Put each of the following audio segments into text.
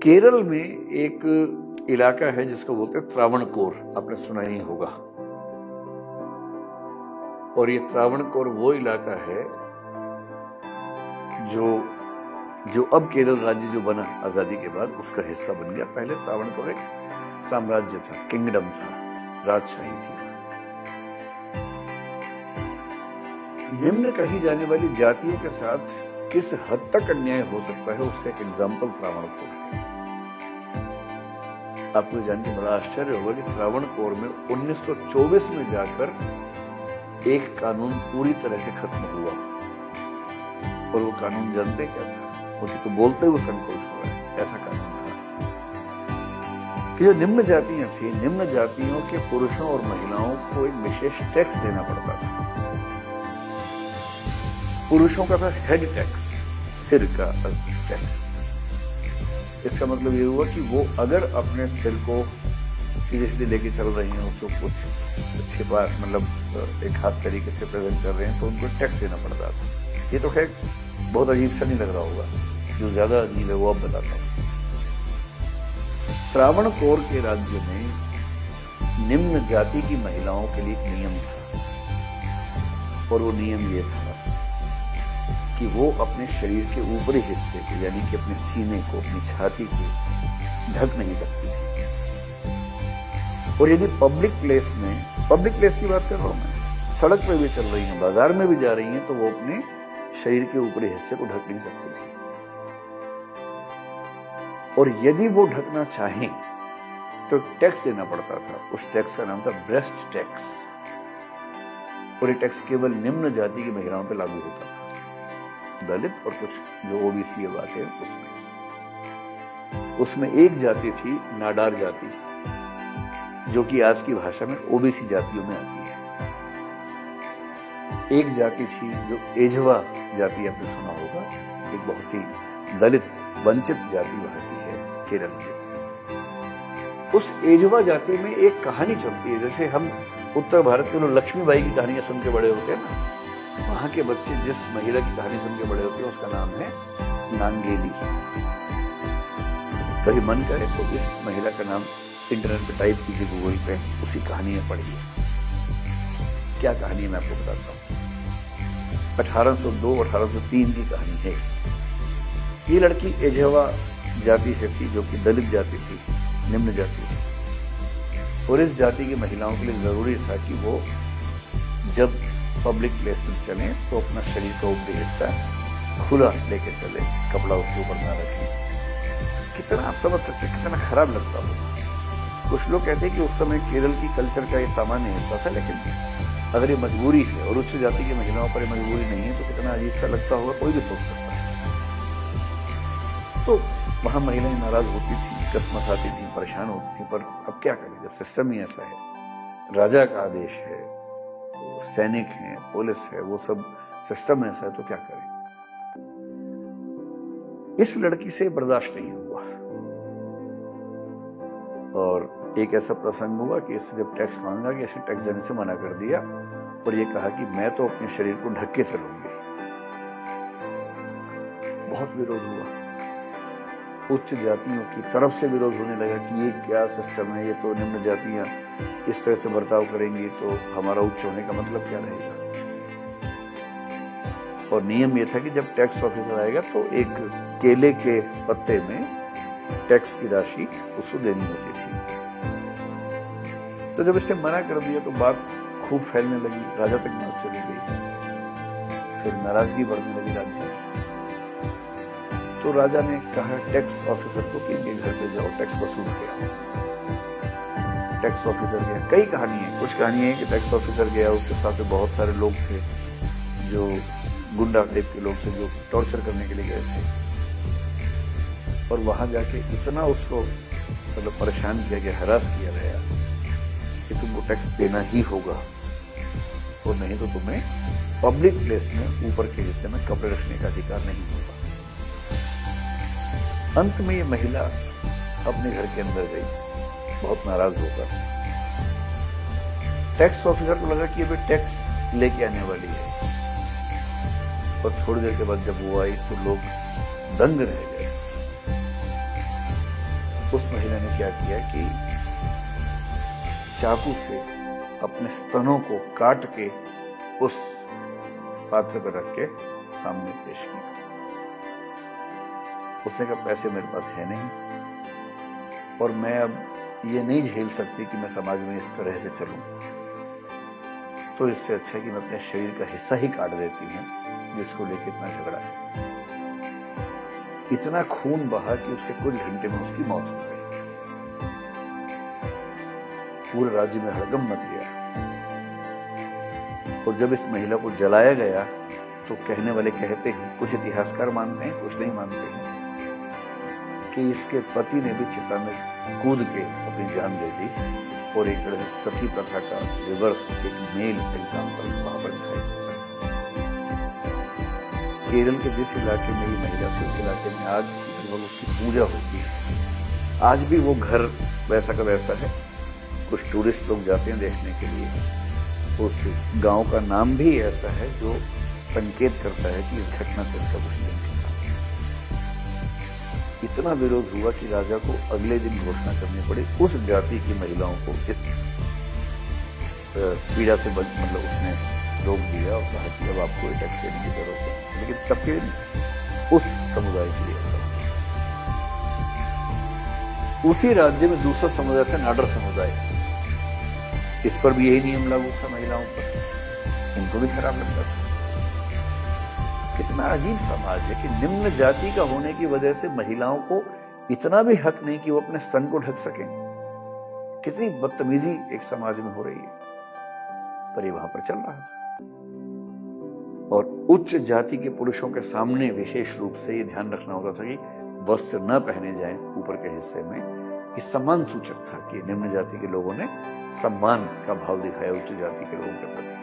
केरल में एक इलाका है जिसको बोलते हैं त्रावणकोर, आपने सुना ही होगा। और ये त्रावणकोर वो इलाका है जो अब केरल राज्य जो बना आजादी के बाद उसका हिस्सा बन गया। पहले त्रावणकोर एक साम्राज्य था, किंगडम था, राजशाही थी। निम्न कही जाने वाली जातियों के साथ किस हद तक अन्याय हो सकता है उसका एक एग्जाम्पल त्रावणकोर है। आपको जान के बड़ा आश्चर्य होगा कि त्रावणकोर में 1924 में जाकर एक कानून पूरी तरह से खत्म हुआ। और वो कानून जानते क्या था? उसे तो बोलते हुए संकोच हो रहा है। ऐसा कानून था कि जो निम्न जातियां थी, निम्न जातियों के पुरुषों और महिलाओं को एक विशेष टैक्स देना पड़ता था। पुरुषों का था हेड टैक्स, सिर का टैक्स। इसका मतलब ये हुआ कि वो अगर अपने सिर को सीधे सीधे लेके चल रही हैं, उसको कुछ छिपा मतलब एक खास तरीके से प्रेजेंट कर रहे हैं, तो उनको टैक्स देना पड़ता था। ये तो खैर बहुत अजीब सा नहीं लग रहा होगा, जो ज्यादा अजीब है वो अब बताता हूँ। त्रावणकोर के राज्य में निम्न जाति की महिलाओं के लिए एक नियम था, और वो नियम ये था कि वो अपने शरीर के ऊपरी हिस्से को, यानी कि अपने सीने को, अपनी छाती को ढक नहीं सकती थी। और यदि पब्लिक प्लेस की बात कर रहा हूं मैं, सड़क पे भी चल रही हैं, बाजार में भी जा रही हैं, तो वो अपने शरीर के ऊपरी हिस्से को ढक नहीं सकती थी। और यदि वो ढकना चाहें तो टैक्स देना पड़ता था। उस टैक्स का नाम था ब्रेस्ट टैक्स। और ये टैक्स केवल निम्न जाति की महिलाओं पर लागू होता था, दलित और कुछ जो ओबीसी बात है उसमें एक जाति थी नाडार जाति, जो कि आज की भाषा में ओबीसी जातियों में आती है। एक जाति थी जो एझवा जाति, आपने सुना होगा, एक बहुत ही दलित वंचित जाति वहां की है केरल में। उस एझवा जाति में एक कहानी चलती है, जैसे हम उत्तर भारत के लोग लक्ष्मीबाई की कहानियां सुन के बड़े होते हैं ना, वहां के बच्चे जिस महिला की कहानी सुन के बड़े होते हैं उसका नाम है नांगेली। कभी मन करे तो इस महिला का नाम इंटरनेट पे टाइप कीजिए, गूगल पे, उसी कहानी में पढ़िए। क्या कहानी है मैं आपको बताता हूँ। 1802-1803 की कहानी है। ये लड़की एझवा जाति से थी, जो कि दलित जाति थी, निम्न जाति थी। और इस जाति की महिलाओं के लिए जरूरी था कि वो जब पब्लिक प्लेस में चले तो अपना शरीर का ऊपरी हिस्सा खुला लेके चले, कपड़ा उसके ऊपर ना रखें। कितना आप समझ सकते हैं कितना खराब लगता हो। कुछ लोग कहते हैं कि उस समय केरल की कल्चर का ये सामान्य हिस्सा था, लेकिन अगर ये मजबूरी है और उच्च जाति की महिलाओं पर ये मजबूरी नहीं है तो कितना अजीब सा लगता होगा, कोई भी सोच सकता है। तो वहां महिलाएं नाराज होती थी, कसमसाती थी, परेशान होती थी, पर अब क्या करें जब सिस्टम ही ऐसा है, राजा का आदेश है, सैनिक हैं, पुलिस है, वो सब सिस्टम ऐसा है, तो क्या करें। इस लड़की से बर्दाश्त नहीं हुआ और एक ऐसा प्रसंग हुआ कि इससे जब टैक्स मांगा कि इसे टैक्स देने से मना कर दिया और ये कहा कि मैं तो अपने शरीर को ढक के चलूंगी। बहुत विरोध हुआ, उच्च जातियों की तरफ से विरोध होने लगा कि ये क्या सिस्टम है, ये तो निम्न जातियां इस तरह से बर्ताव करेंगी तो हमारा उच्च होने का मतलब क्या रहेगा। और नियम ये था कि जब टैक्स ऑफिसर आएगा तो एक केले के पत्ते में टैक्स की राशि उसको देनी होती थी। तो जब इसने मना कर दिया तो बात खूब फैलने लगी, राजा तक बात चली गई। फिर नाराजगी बढ़ने लगी राज्य में। तो राजा ने कहा टैक्स ऑफिसर को कि इनके घर पे जाओ, टैक्स वसूल के आओ। टैक्स ऑफिसर गया। कई कहानी है, कुछ कहानी है कि टैक्स ऑफिसर गया, उसके साथ बहुत सारे लोग थे जो गुंडा टाइप के लोग थे, जो टॉर्चर करने के लिए गए थे। और वहां जाके इतना उसको मतलब परेशान किया गया, हरास किया गया कि तुमको टैक्स देना ही होगा, और नहीं तो तुम्हें पब्लिक प्लेस में ऊपर के हिस्से में कपड़े रखने का अधिकार नहीं होगा। अंत में ये महिला अपने घर के अंदर गई, बहुत नाराज होकर। टैक्स ऑफिसर को लगा कि ये टैक्स लेके आने वाली है, और थोड़ी देर के बाद जब वो आई तो लोग दंग रह गए। उस महिला ने क्या किया कि चाकू से अपने स्तनों को काट के उस पात्र पर रख के सामने पेश किया। उसने कहा पैसे मेरे पास है नहीं और मैं अब ये नहीं झेल सकती कि मैं समाज में इस तरह से चलूं, तो इससे अच्छा है कि मैं अपने शरीर का हिस्सा ही काट देती हूं जिसको लेकर इतना झगड़ा है। इतना खून बहा कि उसके कुछ घंटे में उसकी मौत हो गई। पूरे राज्य में हड़कंप मच गया और जब इस महिला को जलाया गया तो कहने वाले कहते हैं, कुछ इतिहासकार मानते हैं, कुछ नहीं मानते हैं, कि इसके पति ने भी चिता में कूद के अपनी जान दे दी और एक तरह से सती प्रथा का रिवर्स एक मेल एग्जाम्पल वहां पर दिखाई देता है। केरल के जिस इलाके में ये महिला थी उस इलाके में आज लगभग उसकी पूजा होती है। आज भी वो घर वैसा का वैसा है। कुछ टूरिस्ट लोग जाते हैं देखने के लिए। उस गांव का नाम भी ऐसा है जो संकेत करता है कि इस घटना से इसका कुछ लिंक था। इतना विरोध हुआ कि राजा को अगले दिन घोषणा करनी पड़ी उस जाति की महिलाओं को इस पीड़ा से मतलब उसने रोक दिया और कहा कि अब आपको टैक्स देने की जरूरत है, लेकिन सबके लिए, उस समुदाय के लिए सब। उसी राज्य में दूसरा समुदाय था नाडर समुदाय। इस पर भी यही नियम लागू था महिलाओं पर। इनको भी खराब लगता था। कितना अजीब समाज है कि निम्न जाति का होने की वजह से महिलाओं को इतना भी हक नहीं कि वो अपने स्तन को ढक सकें। कितनी बदतमीजी एक समाज में हो रही है, पर ये वहां पर चल रहा था। और उच्च जाति के पुरुषों के सामने विशेष रूप से ये ध्यान रखना होता था कि वस्त्र न पहने जाएं ऊपर के हिस्से में। ये सम्मान सूचक था कि निम्न जाति के लोगों ने सम्मान का भाव दिखाया उच्च जाति के लोगों के प्रति।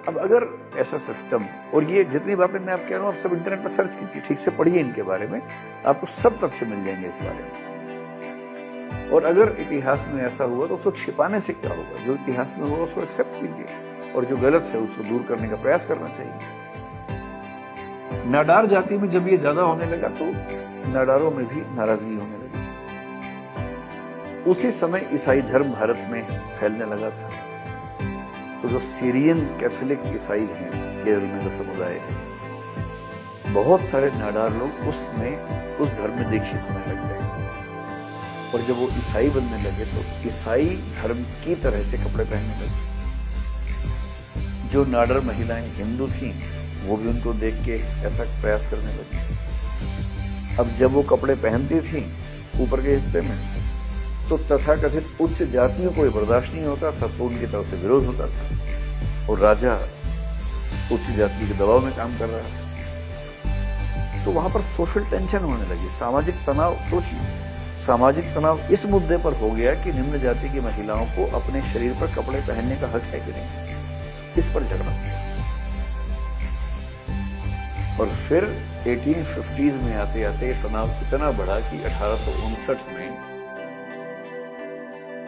अब अगर ऐसा सिस्टम, और ये जितनी बातें मैं आप कह रहा हूं आप सब इंटरनेट पर सर्च कीजिए, ठीक से पढ़िए इनके बारे में, आपको सब तथ्य मिल जाएंगे इस बारे में। और अगर इतिहास में ऐसा हुआ तो उसको छिपाने से क्या होगा? जो इतिहास में हुआ उसको एक्सेप्ट कीजिए और जो गलत है उसको दूर करने का प्रयास करना चाहिए। नाडार जाति में जब ये ज्यादा होने लगा तो नाडारों में भी नाराजगी होने लगी। उसी समय ईसाई धर्म भारत में फैलने लगा था। तो जो सीरियन कैथोलिक ईसाई हैं केरल में जो समुदाय है, बहुत सारे नाडार लोग उसमें उस धर्म में दीक्षित होने लग गए। और जब वो ईसाई बनने लगे तो ईसाई धर्म की तरह से कपड़े पहनने लगे। जो नाडर महिलाएं हिंदू थीं वो भी उनको देख के ऐसा प्रयास करने लगी। अब जब वो कपड़े पहनती थीं ऊपर के हिस्से में तो तथाकथित उच्च जातियों को बर्दाश्त नहीं होता था, तो उनकी तरफ से विरोध होता था और राजा उच्च जाति के दबाव में काम कर रहा था। तो वहां पर सोशल टेंशन होने लगी, सामाजिक तनाव। सोचिए, सामाजिक तनाव इस मुद्दे पर हो गया कि निम्न जाति की महिलाओं को अपने शरीर पर कपड़े पहनने का हक है कि नहीं, इस पर झगड़ा। और फिर 1850s में आते आते तनाव इतना बढ़ा कि 1859 में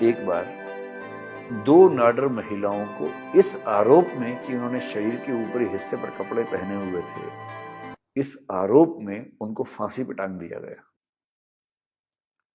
एक बार 2 नाडर महिलाओं को इस आरोप में कि उन्होंने शरीर के ऊपरी हिस्से पर कपड़े पहने हुए थे, इस आरोप में उनको फांसी पर टांग दिया गया।